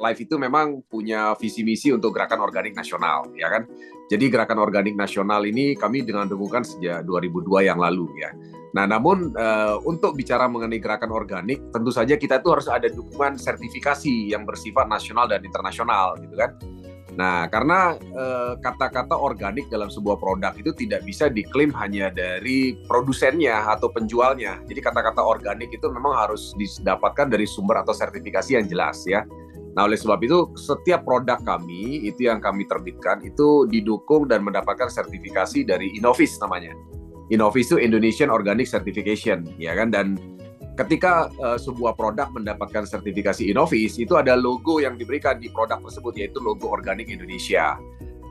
Life itu memang punya visi misi untuk gerakan organik nasional, ya kan? Jadi gerakan organik nasional ini kami dengan dukungan sejak 2002 yang lalu, ya. Nah, namun untuk bicara mengenai gerakan organik, tentu saja kita itu harus ada dukungan sertifikasi yang bersifat nasional dan internasional, gitu kan? Nah, karena kata-kata organik dalam sebuah produk itu tidak bisa diklaim hanya dari produsennya atau penjualnya. Jadi kata-kata organik itu memang harus didapatkan dari sumber atau sertifikasi yang jelas, ya. Nah, oleh sebab itu setiap produk kami itu yang kami terbitkan itu didukung dan mendapatkan sertifikasi dari Innovis namanya. Innovis itu Indonesian Organic Certification, ya kan? Dan ketika sebuah produk mendapatkan sertifikasi Innovis, itu ada logo yang diberikan di produk tersebut, yaitu logo Organik Indonesia.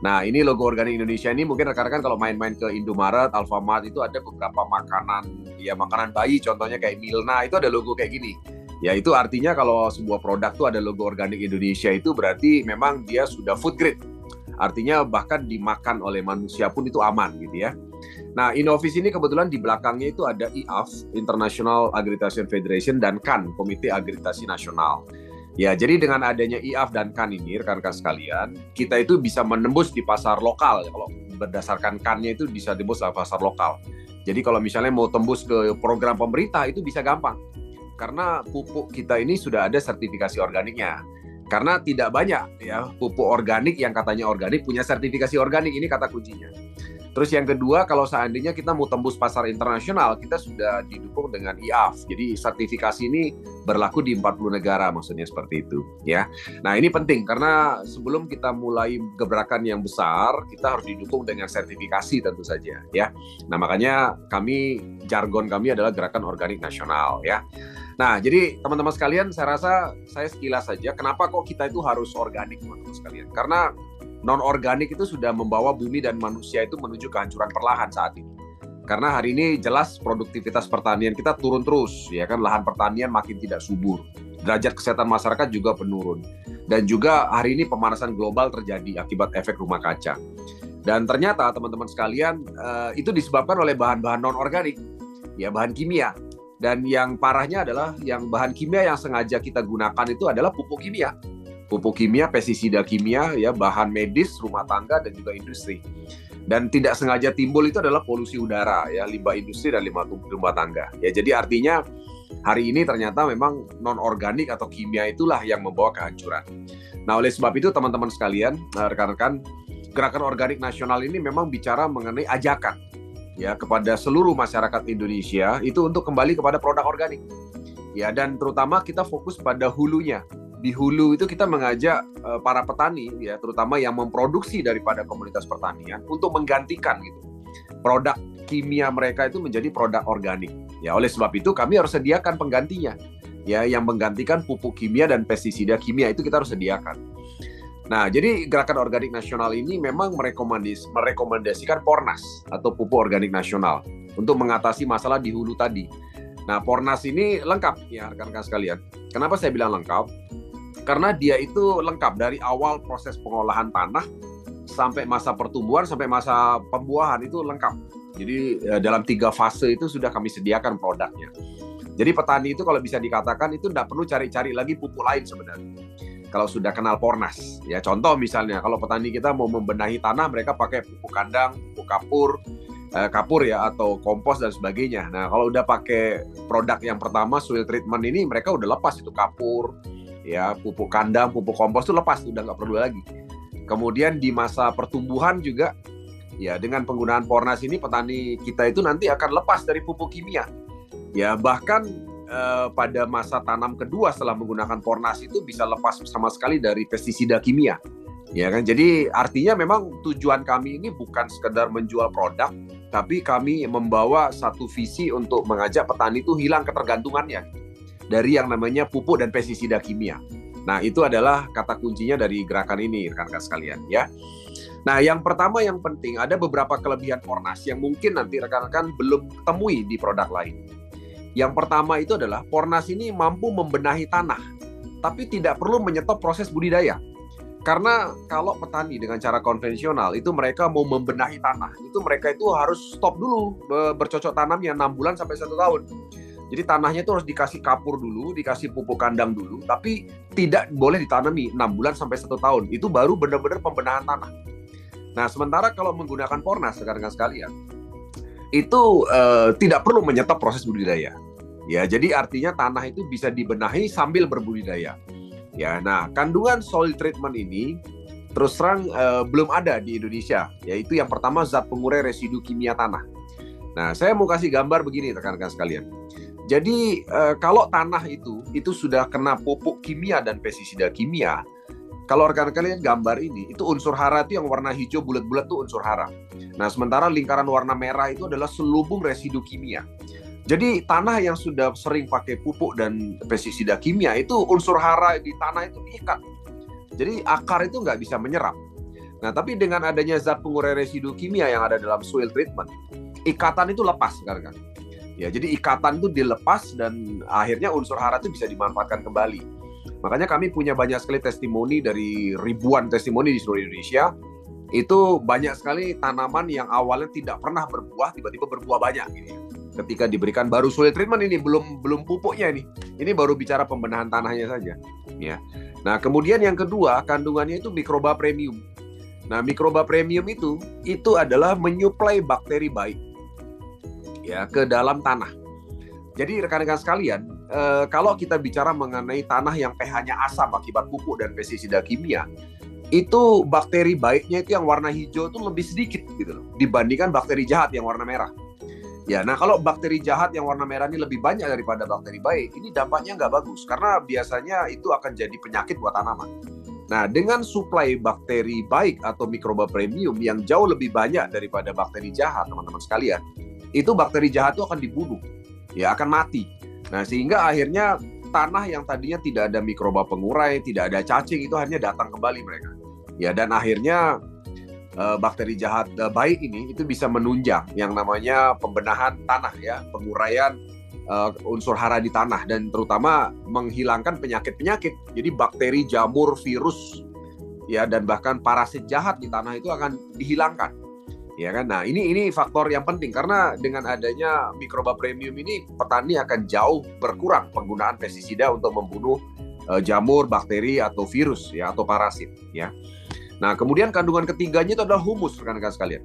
Nah, ini logo Organik Indonesia ini mungkin rekan-rekan kalau main-main ke Indomaret, Alfamart itu ada beberapa makanan, ya makanan bayi contohnya kayak Milna, itu ada logo kayak gini. Ya itu artinya kalau sebuah produk tuh ada logo Organik Indonesia itu berarti memang dia sudah food grade. Artinya bahkan dimakan oleh manusia pun itu aman gitu ya. Nah, Innovis ini kebetulan di belakangnya itu ada IAF, International Accreditation Federation, dan CAN, Komite Akreditasi Nasional. Ya, jadi dengan adanya IAF dan CAN ini, rekan-rekan sekalian, kita itu bisa menembus di pasar lokal. Kalau berdasarkan CAN-nya itu bisa tembus di pasar lokal. Jadi kalau misalnya mau tembus ke program pemerintah itu bisa gampang. Karena pupuk kita ini sudah ada sertifikasi organiknya. Karena tidak banyak ya pupuk organik yang katanya organik punya sertifikasi organik, ini kata kuncinya. Terus yang kedua, kalau seandainya kita mau tembus pasar internasional, kita sudah didukung dengan IAF. Jadi sertifikasi ini berlaku di 40 negara, maksudnya seperti itu, ya. Nah, ini penting karena sebelum kita mulai gebrakan yang besar, kita harus didukung dengan sertifikasi tentu saja, ya. Nah, makanya jargon kami adalah Gerakan Organik Nasional, ya. Nah, jadi teman-teman sekalian, saya rasa saya sekilas saja kenapa kok kita itu harus organik, teman-teman sekalian. Karena non-organik itu sudah membawa bumi dan manusia itu menuju kehancuran perlahan saat ini. Karena hari ini jelas produktivitas pertanian kita turun terus, ya kan, lahan pertanian makin tidak subur. Derajat kesehatan masyarakat juga menurun. Dan juga hari ini pemanasan global terjadi akibat efek rumah kaca. Dan ternyata teman-teman sekalian, itu disebabkan oleh bahan-bahan non-organik, ya bahan kimia. Dan yang parahnya adalah yang bahan kimia yang sengaja kita gunakan itu adalah pupuk kimia. Pupuk kimia, pestisida kimia, ya bahan medis, rumah tangga, dan juga industri. Dan tidak sengaja timbul itu adalah polusi udara, ya limbah industri dan limbah rumah tangga. Ya, jadi artinya hari ini ternyata memang non-organik atau kimia itulah yang membawa kehancuran. Nah, oleh sebab itu teman-teman sekalian, rekan-rekan, Gerakan Organik Nasional ini memang bicara mengenai ajakan ya kepada seluruh masyarakat Indonesia itu untuk kembali kepada produk organik. Ya, dan terutama kita fokus pada hulunya. Di hulu itu kita mengajak para petani ya, terutama yang memproduksi daripada komunitas pertanian untuk menggantikan gitu produk kimia mereka itu menjadi produk organik. Ya, oleh sebab itu kami harus sediakan penggantinya. Ya, yang menggantikan pupuk kimia dan pestisida kimia itu kita harus sediakan. Nah, jadi Gerakan Organik Nasional ini memang merekomendasikan Pornas atau Pupuk Organik Nasional untuk mengatasi masalah di hulu tadi. Nah, Pornas ini lengkap ya rekan-rekan sekalian. Kenapa saya bilang lengkap? Karena dia itu lengkap dari awal proses pengolahan tanah sampai masa pertumbuhan sampai masa pembuahan itu lengkap. Jadi dalam 3 fase itu sudah kami sediakan produknya. Jadi petani itu kalau bisa dikatakan itu tidak perlu cari-cari lagi pupuk lain sebenarnya. Kalau sudah kenal Pornas, ya contoh misalnya kalau petani kita mau membenahi tanah, mereka pakai pupuk kandang, pupuk kapur ya atau kompos dan sebagainya. Nah kalau udah pakai produk yang pertama soil treatment ini, mereka udah lepas itu kapur, ya pupuk kandang, pupuk kompos itu lepas, udah nggak perlu lagi. Kemudian di masa pertumbuhan juga, ya dengan penggunaan Pornas ini petani kita itu nanti akan lepas dari pupuk kimia. Ya bahkan pada masa tanam kedua setelah menggunakan Pornas itu bisa lepas sama sekali dari pestisida kimia. Ya kan? Jadi artinya memang tujuan kami ini bukan sekedar menjual produk, tapi kami membawa satu visi untuk mengajak petani itu hilang ketergantungannya dari yang namanya pupuk dan pestisida kimia. Nah, itu adalah kata kuncinya dari gerakan ini, rekan-rekan sekalian ya. Nah, yang pertama yang penting ada beberapa kelebihan Pornas yang mungkin nanti rekan-rekan belum temui di produk lain. Yang pertama itu adalah Pornas ini mampu membenahi tanah, tapi tidak perlu menyetop proses budidaya. Karena kalau petani dengan cara konvensional itu mereka mau membenahi tanah, itu mereka itu harus stop dulu bercocok tanamnya 6 bulan sampai 1 tahun. Jadi tanahnya itu harus dikasih kapur dulu, dikasih pupuk kandang dulu, tapi tidak boleh ditanami 6 bulan sampai 1 tahun. Itu baru benar-benar pembenahan tanah. Nah, sementara kalau menggunakan Pornas, rekan-rekan sekalian, itu tidak perlu menyetop proses budidaya. Ya, jadi artinya tanah itu bisa dibenahi sambil berbudidaya. Ya, nah kandungan soil treatment ini terus terang belum ada di Indonesia. Yaitu yang pertama zat pengurai residu kimia tanah. Nah, saya mau kasih gambar begini rekan-rekan sekalian. Jadi kalau tanah itu sudah kena pupuk kimia dan pestisida kimia, kalau rekan-rekan lihat gambar ini, itu unsur hara itu yang warna hijau bulat-bulat itu unsur hara. Nah, sementara lingkaran warna merah itu adalah selubung residu kimia. Jadi tanah yang sudah sering pakai pupuk dan pestisida kimia itu unsur hara di tanah itu diikat. Jadi akar itu nggak bisa menyerap. Nah, tapi dengan adanya zat pengurai residu kimia yang ada dalam soil treatment, ikatan itu lepas, kan? Ya, jadi ikatan itu dilepas dan akhirnya unsur hara itu bisa dimanfaatkan kembali. Makanya kami punya banyak sekali testimoni dari ribuan testimoni di seluruh Indonesia. Itu banyak sekali tanaman yang awalnya tidak pernah berbuah, tiba-tiba berbuah banyak gitu ya. Ketika diberikan baru soil treatment ini belum pupuknya ini. Ini baru bicara pembenahan tanahnya saja, ya. Nah, kemudian yang kedua, kandungannya itu mikroba premium. Nah, mikroba premium itu adalah menyuplai bakteri baik ya ke dalam tanah. Jadi rekan-rekan sekalian, kalau kita bicara mengenai tanah yang pH-nya asam akibat pupuk dan pestisida kimia, itu bakteri baiknya itu yang warna hijau itu lebih sedikit gitu loh, dibandingkan bakteri jahat yang warna merah. Ya, nah kalau bakteri jahat yang warna merah ini lebih banyak daripada bakteri baik, ini dampaknya nggak bagus karena biasanya itu akan jadi penyakit buat tanaman. Nah, dengan suplai bakteri baik atau mikroba premium yang jauh lebih banyak daripada bakteri jahat, teman-teman sekalian, itu bakteri jahat itu akan dibunuh, ya akan mati. Nah, sehingga akhirnya tanah yang tadinya tidak ada mikroba pengurai, tidak ada cacing, itu akhirnya datang kembali mereka. Ya, dan akhirnya bakteri jahat baik ini itu bisa menunjang yang namanya pembenahan tanah ya, penguraian unsur hara di tanah dan terutama menghilangkan penyakit-penyakit. Jadi bakteri, jamur, virus ya dan bahkan parasit jahat di tanah itu akan dihilangkan. Ya kan? Nah, ini faktor yang penting karena dengan adanya mikroba premium ini petani akan jauh berkurang penggunaan pestisida untuk membunuh jamur, bakteri atau virus ya atau parasit ya. Nah, kemudian kandungan ketiganya itu adalah humus, rekan-rekan sekalian.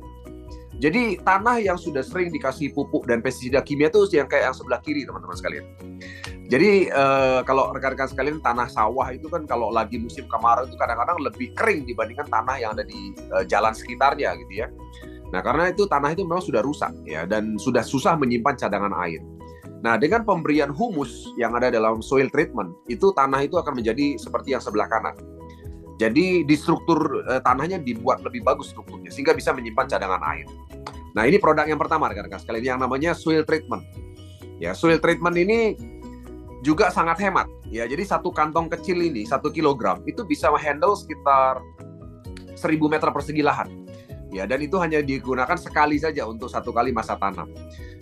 Jadi tanah yang sudah sering dikasih pupuk dan pestisida kimia itu yang kayak yang sebelah kiri, teman-teman sekalian. Jadi kalau rekan-rekan sekalian tanah sawah itu kan kalau lagi musim kemarau itu kadang-kadang lebih kering dibandingkan tanah yang ada di jalan sekitarnya gitu ya. Nah, karena itu tanah itu memang sudah rusak ya dan sudah susah menyimpan cadangan air. Nah, dengan pemberian humus yang ada dalam soil treatment, itu tanah itu akan menjadi seperti yang sebelah kanan. Jadi di struktur tanahnya dibuat lebih bagus strukturnya sehingga bisa menyimpan cadangan air. Nah, ini produk yang pertama rekan-rekan sekalian yang namanya soil treatment. Ya, soil treatment ini juga sangat hemat. Ya, jadi satu kantong kecil ini 1 kilogram itu bisa handle sekitar 1000 meter persegi lahan. Ya, dan itu hanya digunakan sekali saja untuk 1 kali masa tanam.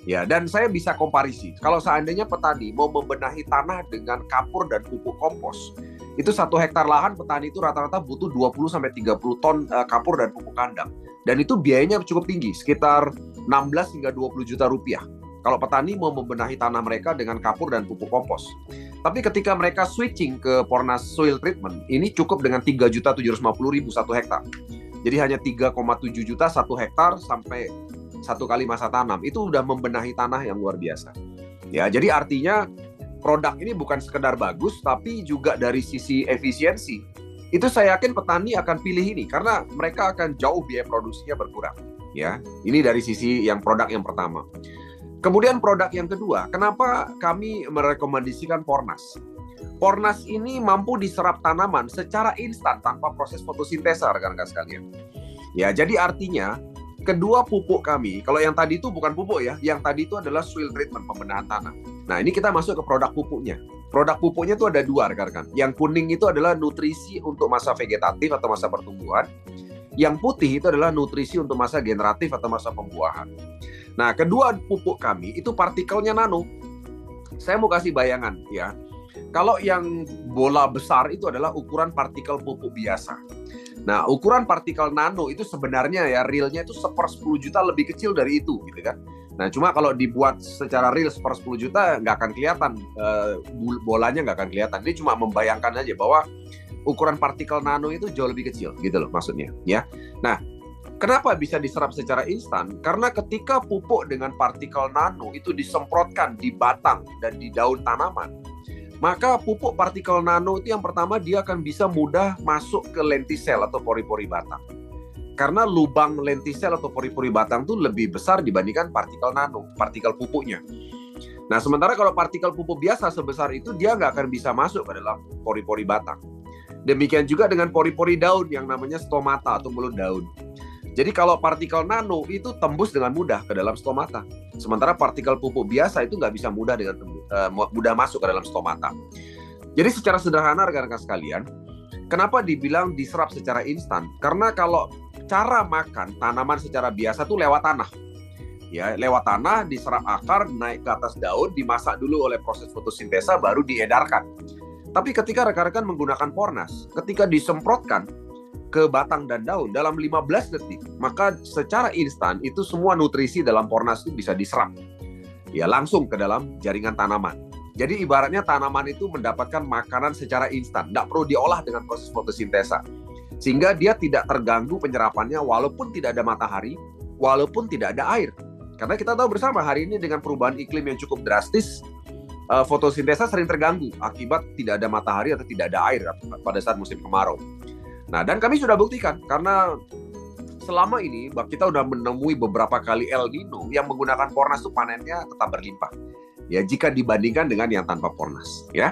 Ya, dan saya bisa komparisi. Kalau seandainya petani mau membenahi tanah dengan kapur dan pupuk kompos, itu 1 hektar lahan petani itu rata-rata butuh 20-30 ton kapur dan pupuk kandang. Dan itu biayanya cukup tinggi, sekitar 16 hingga 20 juta rupiah. Kalau petani mau membenahi tanah mereka dengan kapur dan pupuk kompos. Tapi ketika mereka switching ke Pornas Soil Treatment, ini cukup dengan 3.750.000 1 hektar. Jadi hanya 3,7 juta 1 hektar sampai 1 kali masa tanam. Itu udah membenahi tanah yang luar biasa. Ya, jadi artinya produk ini bukan sekedar bagus, tapi juga dari sisi efisiensi. Itu saya yakin petani akan pilih ini karena mereka akan jauh biaya produksinya berkurang. Ya, ini dari sisi yang produk yang pertama. Kemudian produk yang kedua, kenapa kami merekomendasikan Pornas? Pornas ini mampu diserap tanaman secara instan tanpa proses fotosintesa, rekan-rekan sekalian. Ya, jadi artinya kedua pupuk kami, kalau yang tadi itu bukan pupuk ya, yang tadi itu adalah soil treatment, pembenahan tanah. Nah, ini kita masuk ke produk pupuknya. Produk pupuknya itu ada 2, rekan-rekan. Yang kuning itu adalah nutrisi untuk masa vegetatif atau masa pertumbuhan. Yang putih itu adalah nutrisi untuk masa generatif atau masa pembuahan. Nah, kedua pupuk kami itu partikelnya nano. Saya mau kasih bayangan ya. Kalau yang bola besar itu adalah ukuran partikel pupuk biasa. Nah, ukuran partikel nano itu sebenarnya ya realnya itu 1/10 juta lebih kecil dari itu gitu kan. Nah, cuma kalau dibuat secara real per 10 juta nggak akan kelihatan, bolanya nggak akan kelihatan. Ini cuma membayangkan aja bahwa ukuran partikel nano itu jauh lebih kecil, gitu loh maksudnya. Ya. Nah, kenapa bisa diserap secara instan? Karena ketika pupuk dengan partikel nano itu disemprotkan di batang dan di daun tanaman, maka pupuk partikel nano itu yang pertama dia akan bisa mudah masuk ke lentisel atau pori-pori batang. Karena lubang lentisel atau pori-pori batang itu lebih besar dibandingkan partikel nano, partikel pupuknya. Nah, sementara kalau partikel pupuk biasa sebesar itu, dia nggak akan bisa masuk ke dalam pori-pori batang. Demikian juga dengan pori-pori daun yang namanya stomata atau mulut daun. Jadi kalau partikel nano itu tembus dengan mudah ke dalam stomata. Sementara partikel pupuk biasa itu nggak bisa mudah masuk ke dalam stomata. Jadi secara sederhana rekan-rekan sekalian, kenapa dibilang diserap secara instan? Karena kalau cara makan tanaman secara biasa tuh lewat tanah. Ya, lewat tanah, diserap akar, naik ke atas daun, dimasak dulu oleh proses fotosintesa, baru diedarkan. Tapi ketika rekan-rekan menggunakan Pornas, ketika disemprotkan ke batang dan daun dalam 15 detik, maka secara instan itu semua nutrisi dalam Pornas itu bisa diserap. Ya, langsung ke dalam jaringan tanaman. Jadi ibaratnya tanaman itu mendapatkan makanan secara instan, tidak perlu diolah dengan proses fotosintesa. Sehingga dia tidak terganggu penyerapannya walaupun tidak ada matahari, walaupun tidak ada air. Karena kita tahu bersama hari ini dengan perubahan iklim yang cukup drastis, fotosintesa sering terganggu akibat tidak ada matahari atau tidak ada air pada saat musim kemarau. Nah, dan kami sudah buktikan karena selama ini kita sudah menemui beberapa kali El Nino yang menggunakan Pornas itu panennya tetap berlimpah. Ya, jika dibandingkan dengan yang tanpa Pornas, ya.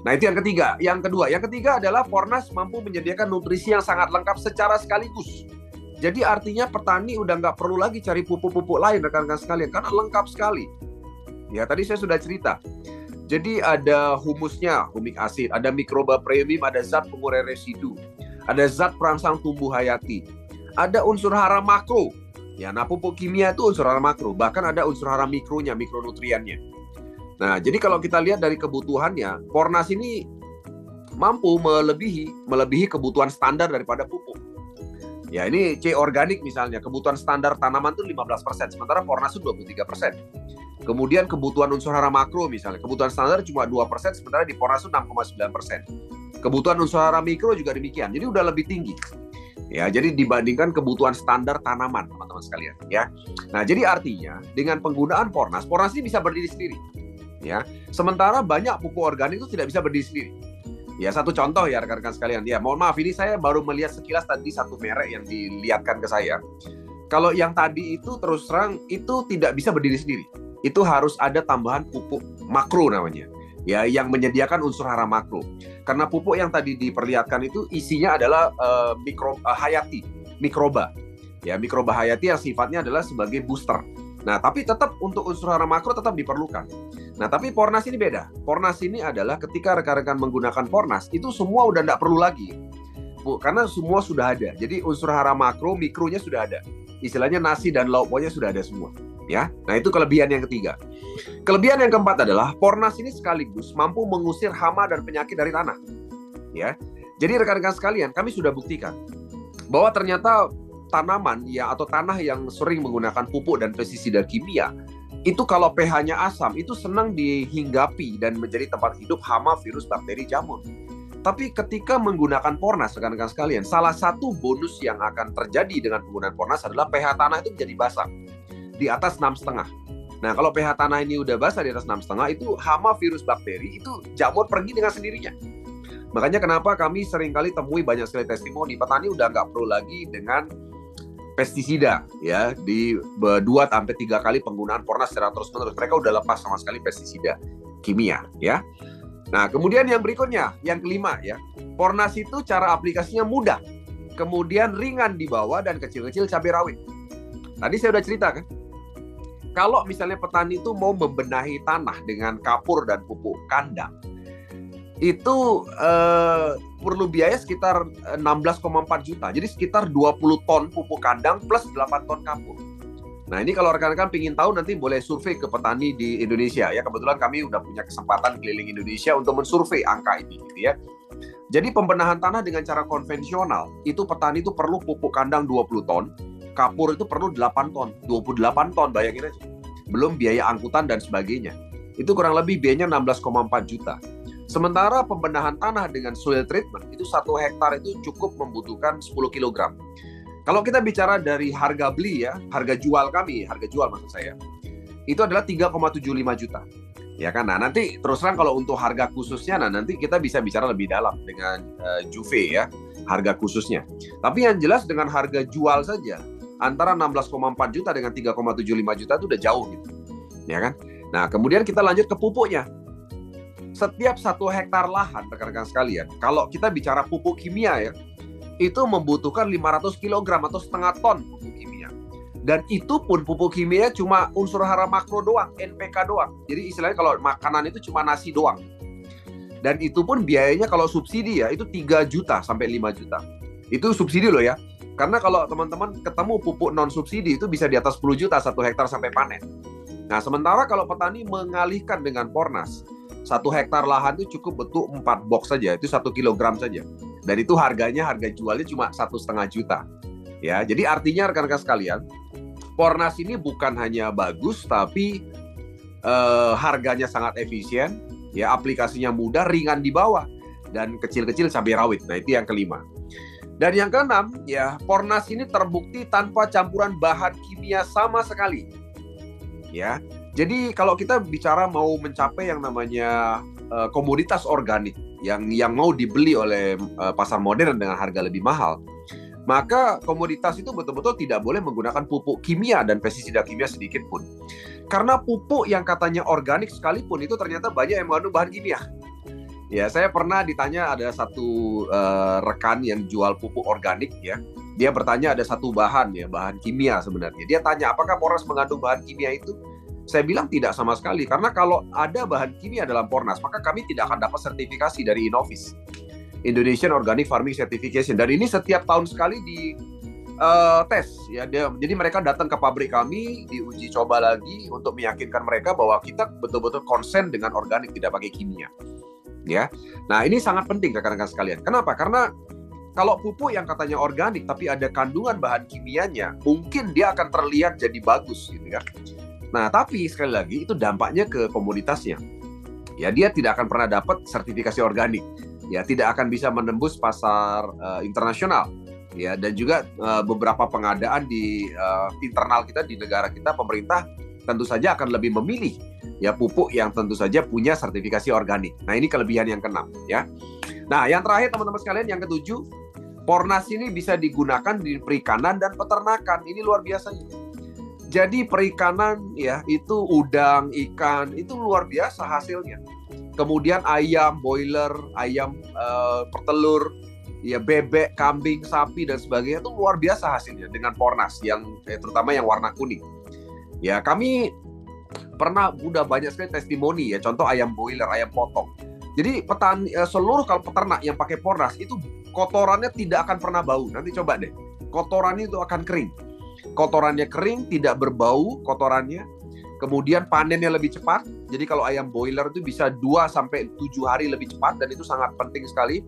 Nah, itu yang ketiga. Yang ketiga adalah Pornas mampu menyediakan nutrisi yang sangat lengkap secara sekaligus. Jadi artinya petani udah nggak perlu lagi cari pupuk-pupuk lain rekan-rekan sekalian karena lengkap sekali. Ya, tadi saya sudah cerita. Jadi ada humusnya, humik asid, ada mikroba premium, ada zat pengurai residu, ada zat perangsang tumbuh hayati, ada unsur hara makro. Ya, nah pupuk kimia itu unsur hara makro, bahkan ada unsur hara mikronya, mikronutriennya. Nah, jadi kalau kita lihat dari kebutuhannya, Pornas ini mampu melebihi kebutuhan standar daripada pupuk. Ya, ini C organik misalnya, kebutuhan standar tanaman itu 15%, sementara Pornas itu 23%. Kemudian kebutuhan unsur hara makro misalnya, kebutuhan standar cuma 2%, sementara di Pornas itu 6,9%. Kebutuhan unsur hara mikro juga demikian, jadi udah lebih tinggi. Ya, jadi dibandingkan kebutuhan standar tanaman, teman-teman sekalian. Ya, nah jadi artinya dengan penggunaan Pornas ini bisa berdiri sendiri. Ya, sementara banyak pupuk organik itu tidak bisa berdiri sendiri. Ya, satu contoh ya rekan-rekan sekalian. Ya, mohon maaf ini saya baru melihat sekilas tadi satu merek yang dilihatkan ke saya. Kalau yang tadi itu terus terang itu tidak bisa berdiri sendiri. Itu harus ada tambahan pupuk makro namanya. Ya, yang menyediakan unsur hara makro. Karena pupuk yang tadi diperlihatkan itu isinya adalah hayati, mikroba. Ya, mikroba hayati yang sifatnya adalah sebagai booster. Nah, tapi tetap untuk unsur hara makro tetap diperlukan. Nah, tapi Pornas ini beda. Pornas ini adalah ketika rekan-rekan menggunakan Pornas, itu semua udah nggak perlu lagi. Karena semua sudah ada. Jadi unsur hara makro, mikronya sudah ada. Istilahnya nasi dan lauk pauknya sudah ada semua. Ya, nah itu kelebihan yang ketiga. Kelebihan yang keempat adalah Pornas ini sekaligus mampu mengusir hama dan penyakit dari tanah. Ya, jadi rekan-rekan sekalian, kami sudah buktikan bahwa ternyata tanaman ya atau tanah yang sering menggunakan pupuk dan pestisida kimia itu kalau pH-nya asam itu senang dihinggapi dan menjadi tempat hidup hama, virus, bakteri, jamur. Tapi ketika menggunakan Pornas rekan-rekan sekalian, salah satu bonus yang akan terjadi dengan penggunaan Pornas adalah pH tanah itu menjadi basah di atas 6,5. Nah, kalau pH tanah ini udah basah di atas 6,5 itu hama, virus, bakteri itu jamur pergi dengan sendirinya. Makanya kenapa kami seringkali temui banyak sekali testimoni petani udah nggak perlu lagi dengan pestisida ya di 2-3 kali penggunaan Pornas secara terus-menerus. Mereka udah lepas sama sekali pestisida kimia ya. Nah, kemudian yang berikutnya, yang kelima ya. Pornas itu cara aplikasinya mudah. Kemudian ringan dibawa dan kecil-kecil cabai rawit. Tadi saya udah cerita kan. Kalau misalnya petani itu mau membenahi tanah dengan kapur dan pupuk kandang, itu perlu biaya sekitar 16,4 juta. Jadi sekitar 20 ton pupuk kandang plus 8 ton kapur. Nah, ini kalau rekan-rekan ingin tahu nanti boleh survei ke petani di Indonesia ya. Kebetulan kami udah punya kesempatan keliling Indonesia untuk mensurvei angka ini gitu ya. Jadi pembenahan tanah dengan cara konvensional, itu petani itu perlu pupuk kandang 20 ton, kapur itu perlu 8 ton, 28 ton, bayangin aja. belum biaya angkutan dan sebagainya. Itu kurang lebih biayanya 16,4 juta. Sementara pembenahan tanah dengan soil treatment itu 1 hektar itu cukup membutuhkan 10 kilogram. Kalau kita bicara dari harga beli ya, harga jual kami, harga jual maksud saya, itu adalah 3,75 juta. Ya kan? Nah, nanti terus terang kalau untuk harga khususnya, nah nanti kita bisa bicara lebih dalam dengan Juve ya, harga khususnya. Tapi yang jelas dengan harga jual saja, antara 16,4 juta dengan 3,75 juta itu udah jauh gitu. Ya kan? Nah, kemudian kita lanjut ke pupuknya. Setiap 1 hektar lahan, rekan-rekan sekalian, kalau kita bicara pupuk kimia ya, itu membutuhkan 500 kg atau setengah ton pupuk kimia. Dan itu pun pupuk kimia cuma unsur hara makro doang, NPK doang. Jadi istilahnya kalau makanan itu cuma nasi doang. Dan itu pun biayanya kalau subsidi ya, itu 3 juta sampai 5 juta. Itu subsidi loh ya. Karena kalau teman-teman ketemu pupuk non-subsidi itu bisa di atas 10 juta 1 hektar sampai panen. Nah, sementara kalau petani mengalihkan dengan Pornas, 1 hektar lahan itu cukup betul 4 box saja, itu 1 kilogram saja. Dan itu harga jualnya cuma 1,5 juta. Ya, jadi artinya rekan-rekan sekalian, Pornas ini bukan hanya bagus, tapi harganya sangat efisien, ya aplikasinya mudah, ringan di bawah, dan kecil-kecil cabai rawit. Nah, itu yang kelima. Dan yang keenam, ya Pornas ini terbukti tanpa campuran bahan kimia sama sekali. Ya, jadi kalau kita bicara mau mencapai yang namanya komoditas organik yang mau dibeli oleh pasar modern dengan harga lebih mahal, maka komoditas itu betul-betul tidak boleh menggunakan pupuk kimia dan pestisida kimia sedikit pun. Karena pupuk yang katanya organik sekalipun itu ternyata banyak yang mengandung bahan kimia. Ya, saya pernah ditanya ada satu rekan yang jual pupuk organik ya. Dia bertanya ada satu bahan ya, bahan kimia sebenarnya. Dia tanya apakah Pornas mengandung bahan kimia itu? Saya bilang tidak sama sekali, karena kalau ada bahan kimia dalam Pornas, maka kami tidak akan dapat sertifikasi dari Innovis, Indonesian Organic Farming Certification. Dan ini setiap tahun sekali di tes ya. Jadi mereka datang ke pabrik kami, diuji coba lagi untuk meyakinkan mereka bahwa kita betul-betul konsen dengan organik, tidak pakai kimia. Ya. Nah, ini sangat penting rekan-rekan sekalian. Kenapa? Karena kalau pupuk yang katanya organik tapi ada kandungan bahan kimianya, mungkin dia akan terlihat jadi bagus gitu ya. Nah, tapi sekali lagi itu dampaknya ke komoditasnya. Ya, dia tidak akan pernah dapat sertifikasi organik. Ya, tidak akan bisa menembus pasar internasional. Ya, dan juga beberapa pengadaan di internal kita di negara kita, pemerintah tentu saja akan lebih memilih ya pupuk yang tentu saja punya sertifikasi organik. Nah, ini kelebihan yang keenam ya. Nah, yang terakhir teman-teman sekalian, yang ketujuh, Pornas ini bisa digunakan di perikanan dan peternakan. Ini luar biasa. Jadi perikanan ya, itu udang, ikan, itu luar biasa hasilnya. Kemudian ayam, boiler, ayam pertelur, ya bebek, kambing, sapi dan sebagainya itu luar biasa hasilnya dengan Pornas yang terutama yang warna kuning. Ya, kami pernah udah banyak sekali testimoni ya, contoh ayam boiler, ayam potong. Jadi petani seluruh kalau peternak yang pakai Pornas itu kotorannya tidak akan pernah bau. Nanti coba deh. Kotorannya itu akan kering. Kotorannya kering, tidak berbau kotorannya. Kemudian panennya lebih cepat. Jadi kalau ayam boiler itu bisa 2-7 hari lebih cepat, dan itu sangat penting sekali.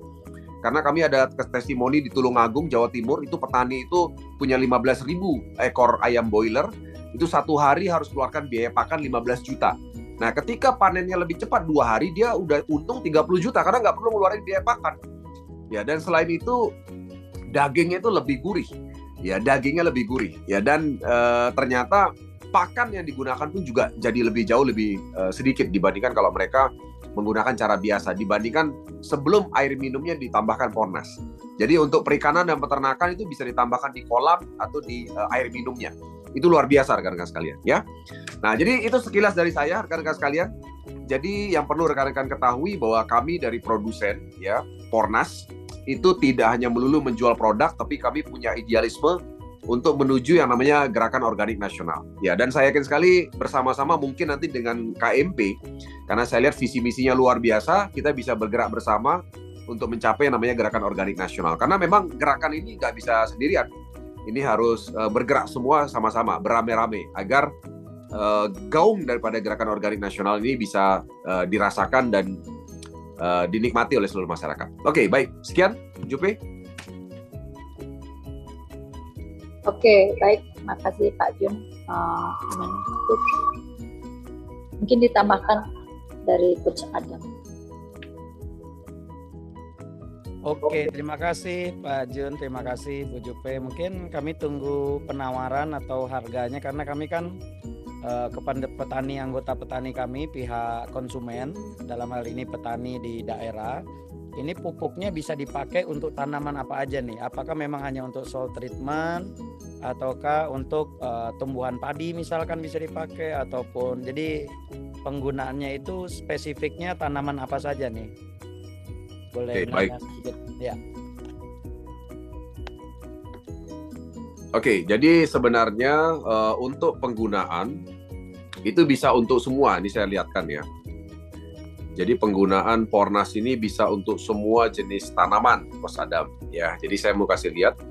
Karena kami ada testimoni di Tulungagung, Jawa Timur, itu petani itu punya 15.000 ekor ayam boiler. Itu 1 hari harus keluarkan biaya pakan 15 juta. Nah, ketika panennya lebih cepat 2 hari, dia udah untung 30 juta karena nggak perlu ngeluarin biaya pakan. Ya, dan selain itu dagingnya itu lebih gurih. Ya, dagingnya lebih gurih. Ya, dan ternyata pakan yang digunakan pun juga jadi jauh lebih sedikit dibandingkan kalau mereka menggunakan cara biasa, dibandingkan sebelum air minumnya ditambahkan Pornas. Jadi untuk perikanan dan peternakan itu bisa ditambahkan di kolam atau di air minumnya. Itu luar biasa rekan-rekan sekalian ya. Nah, jadi itu sekilas dari saya rekan-rekan sekalian. Jadi yang perlu rekan-rekan ketahui bahwa kami dari produsen ya Pornas itu tidak hanya melulu menjual produk, tapi kami punya idealisme untuk menuju yang namanya Gerakan Organik Nasional. Ya, dan saya yakin sekali bersama-sama mungkin nanti dengan KMP, karena saya lihat visi misinya luar biasa, kita bisa bergerak bersama untuk mencapai yang namanya Gerakan Organik Nasional. Karena memang gerakan ini nggak bisa sendirian. Ini harus bergerak semua sama-sama, berame-rame, agar gaung daripada Gerakan Organik Nasional ini bisa dirasakan dan dinikmati oleh seluruh masyarakat. Oke, baik. Sekian, Jupe. Oke, baik. Terima kasih Pak Jun. Mungkin ditambahkan dari Coach Adam. Oke, terima kasih Pak Jun, terima kasih Bu Jupe. Mungkin kami tunggu penawaran atau harganya karena kami kan kepada petani, anggota petani kami, pihak konsumen, dalam hal ini petani di daerah, ini pupuknya bisa dipakai untuk tanaman apa aja nih? Apakah memang hanya untuk soil treatment ataukah untuk tumbuhan padi misalkan bisa dipakai, ataupun jadi penggunaannya itu spesifiknya tanaman apa saja nih? Boleh baik. Sedikit ya. Oke, jadi sebenarnya untuk penggunaan itu bisa untuk semua. Ini saya lihatkan ya. Jadi penggunaan Pornas ini bisa untuk semua jenis tanaman, Mas Adam. Ya, jadi saya mau kasih lihat.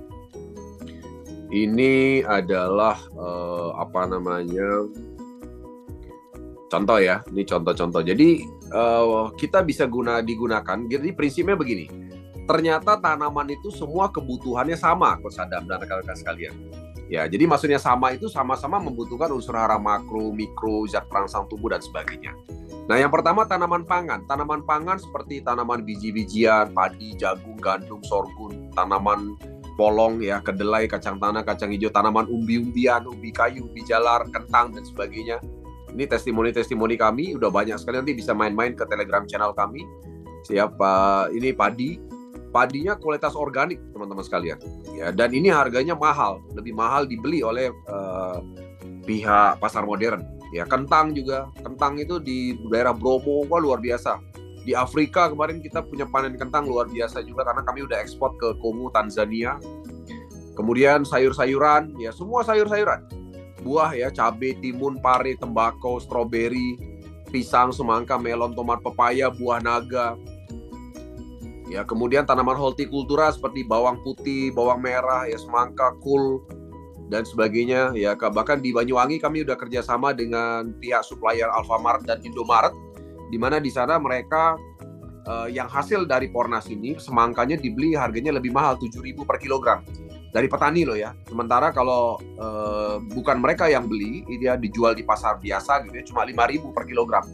Ini adalah contoh ya. Ini contoh-contoh. Jadi kita bisa digunakan. Jadi prinsipnya begini. Ternyata tanaman itu semua kebutuhannya sama, Coach Adam dan rekan-rekan sekalian. Ya, jadi maksudnya sama itu sama-sama membutuhkan unsur hara makro, mikro, zat perangsang tubuh dan sebagainya. Nah, yang pertama tanaman pangan. Tanaman pangan seperti tanaman biji-bijian, padi, jagung, gandum, sorghum, tanaman polong ya, kedelai, kacang tanah, kacang hijau, tanaman umbi-umbian, ubi kayu, ubi jalar, kentang dan sebagainya. Ini testimoni-testimoni kami, udah banyak sekali, nanti bisa main-main ke Telegram channel kami. Siapa ini padinya kualitas organik teman-teman sekalian ya, dan ini harganya mahal, lebih mahal dibeli oleh pihak pasar modern ya. Kentang itu di daerah Bromo, wah luar biasa. Di Afrika kemarin kita punya panen kentang luar biasa juga karena kami udah ekspor ke Kongo, Tanzania. Kemudian sayur-sayuran ya, semua sayur-sayuran, buah ya, cabai, timun, pare, tembakau, stroberi, pisang, semangka, melon, tomat, pepaya, buah naga. Ya, kemudian tanaman hortikultura seperti bawang putih, bawang merah, ya semangka, kul, dan sebagainya. Ya, bahkan di Banyuwangi kami udah kerjasama dengan pihak supplier Alfamart dan Indomaret, di mana di sana mereka yang hasil dari Pornas ini semangkanya dibeli harganya lebih mahal, 7.000 per kilogram dari petani loh ya. Sementara kalau bukan mereka yang beli, dia dijual di pasar biasa gitu ya, cuma 5.000 per kilogram.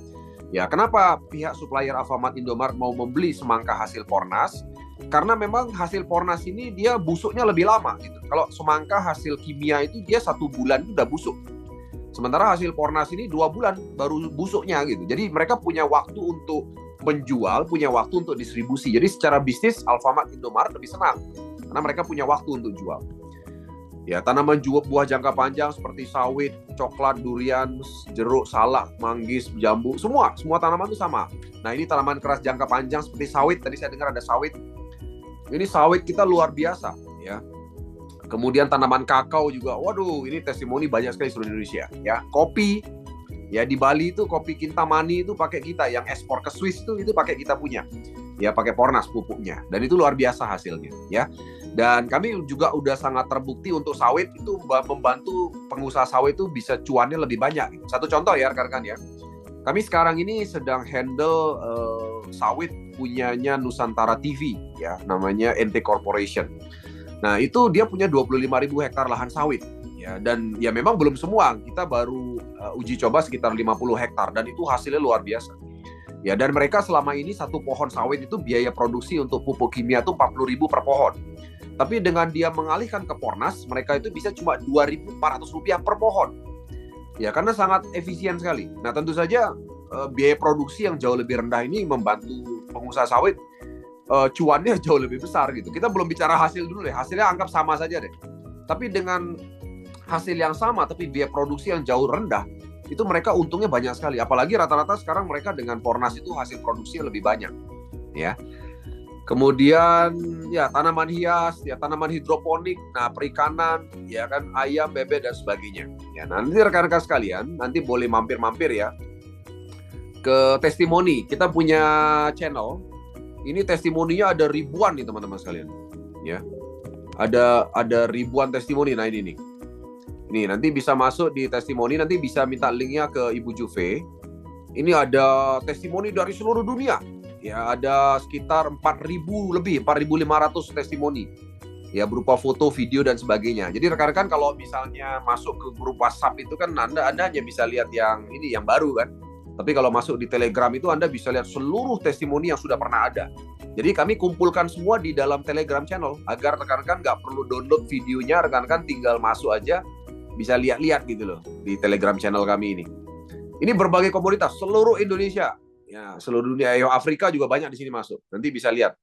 Ya, kenapa pihak supplier Alfamart Indomaret mau membeli semangka hasil Pornas? Karena memang hasil Pornas ini dia busuknya lebih lama gitu. Kalau semangka hasil kimia itu dia 1 bulan itu udah busuk. Sementara hasil Pornas ini 2 bulan baru busuknya gitu. Jadi mereka punya waktu untuk menjual, punya waktu untuk distribusi. Jadi secara bisnis Alfamart Indomaret lebih senang karena mereka punya waktu untuk jual. Ya, tanaman buah jangka panjang seperti sawit, coklat, durian, jeruk, salak, manggis, jambu, semua tanaman itu sama. Nah, ini tanaman keras jangka panjang seperti sawit. Tadi saya dengar ada sawit. Ini sawit kita luar biasa, ya. Kemudian tanaman kakao juga. Waduh, ini testimoni banyak sekali di seluruh Indonesia, ya. Kopi, ya di Bali itu kopi Kintamani itu pakai kita, yang ekspor ke Swiss itu pakai kita punya. Ya, pakai Pornas pupuknya. Dan itu luar biasa hasilnya, ya. Dan kami juga udah sangat terbukti untuk sawit itu membantu pengusaha sawit itu bisa cuannya lebih banyak. Satu contoh ya rekan-rekan ya. Kami sekarang ini sedang handle sawit punyanya Nusantara TV ya, namanya NT Corporation. Nah, itu dia punya 25.000 hektar lahan sawit ya, dan ya memang belum semua. Kita baru uji coba sekitar 50 hektar dan itu hasilnya luar biasa. Ya, dan mereka selama ini satu pohon sawit itu biaya produksi untuk pupuk kimia itu 40.000 per pohon. Tapi dengan dia mengalihkan ke Pornas, mereka itu bisa cuma Rp2.400 per pohon. Ya, karena sangat efisien sekali. Nah, tentu saja biaya produksi yang jauh lebih rendah ini membantu pengusaha sawit cuannya jauh lebih besar gitu. Kita belum bicara hasil dulu deh. Hasilnya anggap sama saja deh. Tapi dengan hasil yang sama tapi biaya produksi yang jauh rendah, itu mereka untungnya banyak sekali. Apalagi rata-rata sekarang mereka dengan Pornas itu hasil produksinya lebih banyak. Ya. Kemudian ya tanaman hias, ya tanaman hidroponik, nah perikanan, ya kan ayam, bebek dan sebagainya. Ya, nanti rekan-rekan sekalian nanti boleh mampir-mampir ya ke testimoni. Kita punya channel. Ini testimoninya ada ribuan nih teman-teman sekalian. Ya. Ada ribuan testimoni. Nah ini nih. Ini nanti bisa masuk di testimoni, nanti bisa minta linknya ke Ibu Juve. Ini ada testimoni dari seluruh dunia. Ya, ada sekitar 4.500 testimoni. Ya, berupa foto, video dan sebagainya. Jadi rekan-rekan kalau misalnya masuk ke grup WhatsApp itu kan Anda hanya bisa lihat yang ini yang baru kan. Tapi kalau masuk di Telegram itu Anda bisa lihat seluruh testimoni yang sudah pernah ada. Jadi kami kumpulkan semua di dalam Telegram channel agar rekan-rekan nggak perlu download videonya, rekan-rekan tinggal masuk aja bisa lihat-lihat gitu loh di Telegram channel kami ini. Ini berbagai komunitas seluruh Indonesia, ya seluruh dunia, Afrika juga banyak di sini masuk. Nanti bisa lihat.